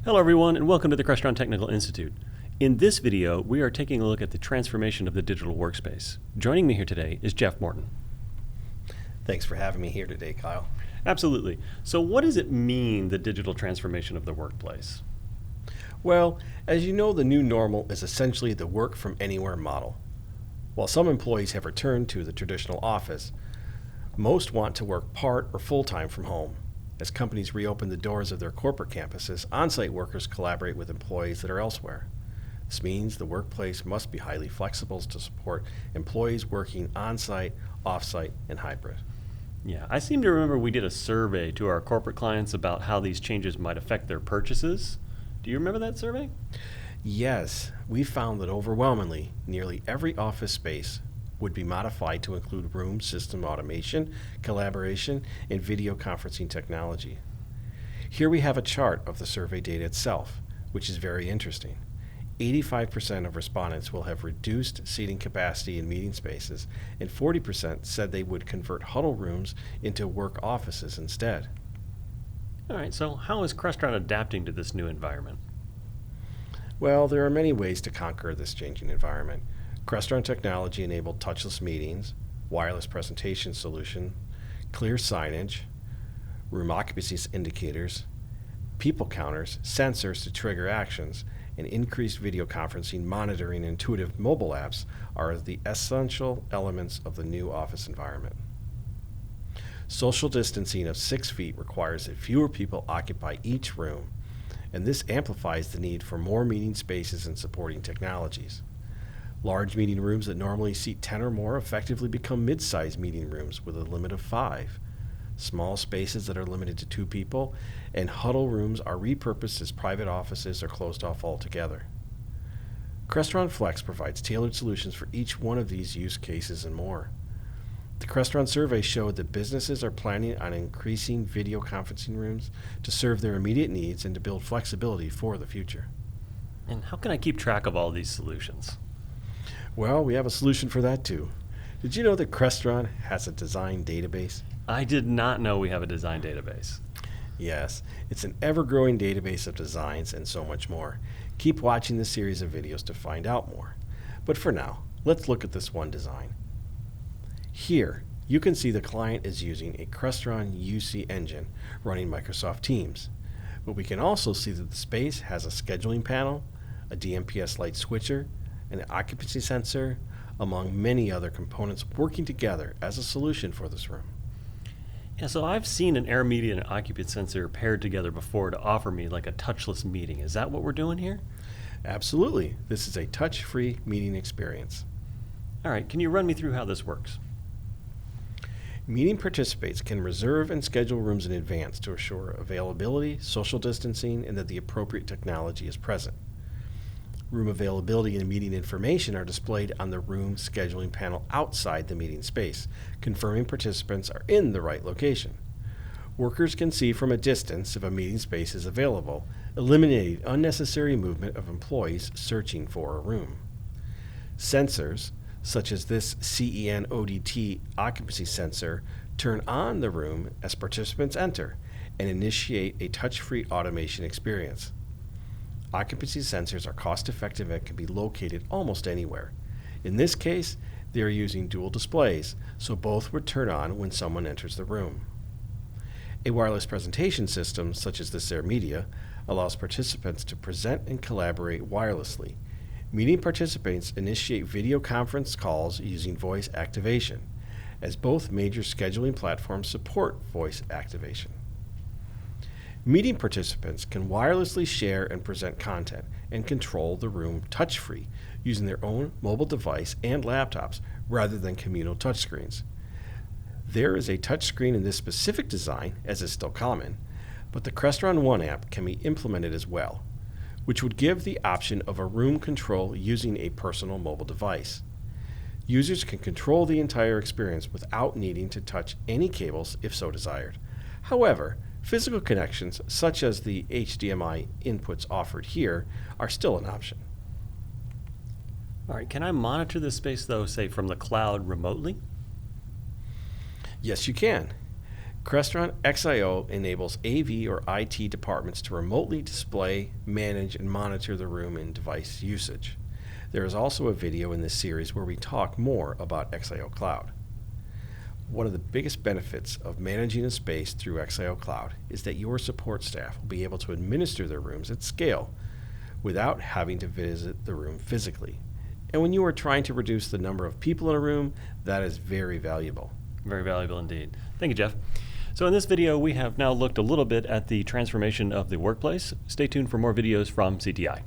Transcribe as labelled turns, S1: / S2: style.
S1: Hello everyone, and welcome to the Crestron Technical Institute. In this video, we are taking a look at the transformation of the digital workspace. Joining me here today is Jeff Morton.
S2: Thanks for having me here today, Kyle.
S1: Absolutely. So what does it mean, the digital transformation of the workplace?
S2: Well, as you know, the new normal is essentially the work from anywhere model. While some employees have returned to the traditional office, most want to work part or full-time from home. As companies reopen the doors of their corporate campuses, on-site workers collaborate with employees that are elsewhere. This means the workplace must be highly flexible to support employees working on-site, off-site, and hybrid.
S1: Yeah, I seem to remember we did a survey to our corporate clients about how these changes might affect their purchases. Do you remember that survey?
S2: Yes, we found that overwhelmingly, nearly every office space would be modified to include room system automation, collaboration, and video conferencing technology. Here we have a chart of the survey data itself, which is very interesting. 85% of respondents will have reduced seating capacity in meeting spaces, and 40% said they would convert huddle rooms into work offices instead.
S1: All right, so how is Crestron adapting to this new environment?
S2: Well, there are many ways to conquer this changing environment. Crestron technology enabled touchless meetings, wireless presentation solution, clear signage, room occupancy indicators, people counters, sensors to trigger actions, and increased video conferencing, monitoring, and intuitive mobile apps are the essential elements of the new office environment. Social distancing of 6 feet requires that fewer people occupy each room, and this amplifies the need for more meeting spaces and supporting technologies. Large meeting rooms that normally seat 10 or more effectively become mid-sized meeting rooms with a limit of 5. Small spaces that are limited to 2 people and huddle rooms are repurposed as private offices or closed off altogether. Crestron Flex provides tailored solutions for each one of these use cases and more. The Crestron survey showed that businesses are planning on increasing video conferencing rooms to serve their immediate needs and to build flexibility for the future.
S1: And how can I keep track of all these solutions?
S2: Well, we have a solution for that too. Did you know that Crestron has a design database?
S1: I did not know we have a design database.
S2: Yes, it's an ever-growing database of designs and so much more. Keep watching this series of videos to find out more. But for now, let's look at this one design. Here, you can see the client is using a Crestron UC engine running Microsoft Teams. But we can also see that the space has a scheduling panel, a DMPS light switcher, an occupancy sensor, among many other components working together as a solution for this room.
S1: Yeah, so I've seen an air media and occupancy sensor paired together before to offer me like a touchless meeting. Is that what we're doing here?
S2: Absolutely. This is a touch-free meeting experience.
S1: All right, can you run me through how this works?
S2: Meeting participants can reserve and schedule rooms in advance to assure availability, social distancing, and that the appropriate technology is present. Room availability and meeting information are displayed on the room scheduling panel outside the meeting space, confirming participants are in the right location. Workers can see from a distance if a meeting space is available, eliminating unnecessary movement of employees searching for a room. Sensors, such as this CEN ODT occupancy sensor, turn on the room as participants enter and initiate a touch-free automation experience. Occupancy sensors are cost-effective and can be located almost anywhere. In this case, they are using dual displays, so both would turn on when someone enters the room. A wireless presentation system, such as this Air Media, allows participants to present and collaborate wirelessly. Meeting participants initiate video conference calls using voice activation, as both major scheduling platforms support voice activation. Meeting participants can wirelessly share and present content and control the room touch-free using their own mobile device and laptops rather than communal touchscreens. There is a touchscreen in this specific design, as is still common, but the Crestron One app can be implemented as well, which would give the option of a room control using a personal mobile device. Users can control the entire experience without needing to touch any cables if so desired. However, physical connections, such as the HDMI inputs offered here, are still an option.
S1: All right, can I monitor this space though, say from the cloud remotely?
S2: Yes, you can. Crestron XIO enables AV or IT departments to remotely display, manage, and monitor the room and device usage. There is also a video in this series where we talk more about XIO Cloud. One of the biggest benefits of managing a space through XIO Cloud is that your support staff will be able to administer their rooms at scale without having to visit the room physically. And when you are trying to reduce the number of people in a room, that is very valuable.
S1: Very valuable indeed. Thank you, Jeff. So in this video, we have now looked a little bit at the transformation of the workplace. Stay tuned for more videos from CTI.